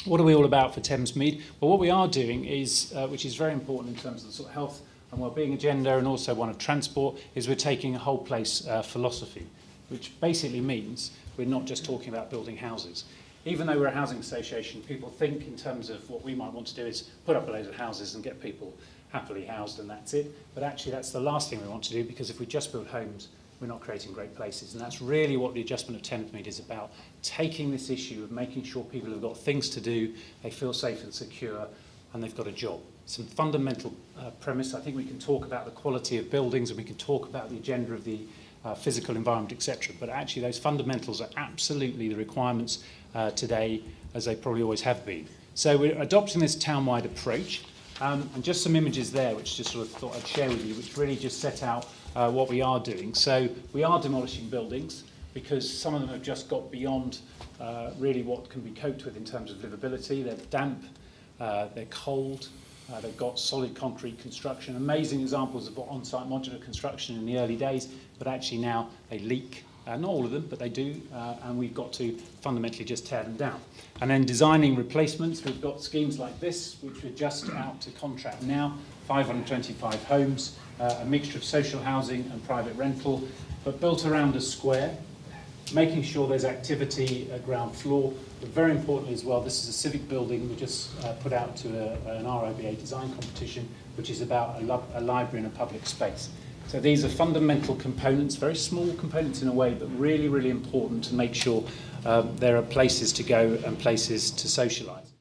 What are we all about for Thamesmead? Well, what we are doing is, which is very important in terms of the sort of health and wellbeing agenda, and also one of transport, is we're taking a whole place philosophy, which basically means we're not just talking about building houses. Even though we're a housing association, people think in terms of what we might want to do is put up a load of houses and get people happily housed and that's it. But actually that's the last thing we want to do, because if we just build homes, we're not creating great places. And that's really what the adjustment of Thamesmead is about, taking this issue of making sure people have got things to do, they feel safe and secure, and they've got a job. Some fundamental premise. I think we can talk about the quality of buildings and we can talk about the agenda of the physical environment, etc. But actually those fundamentals are absolutely the requirements today, as they probably always have been. So we're adopting this town-wide approach. And just some images there, which just sort of thought I'd share with you, which really just set out what we are doing. So we are demolishing buildings because some of them have just got beyond really what can be coped with in terms of livability. They're damp, they're cold, they've got solid concrete construction. Amazing examples of on-site modular construction in the early days, but actually now they leak. Not all of them, but they do, and we've got to fundamentally just tear them down. And then designing replacements, we've got schemes like this, which are just out to contract now, 525 homes, a mixture of social housing and private rental, but built around a square, making sure there's activity at ground floor. But very importantly as well, this is a civic building we just put out to an ROBA design competition, which is about a library and a public space. So these are fundamental components, very small components in a way, but really, really important to make sure there are places to go and places to socialise.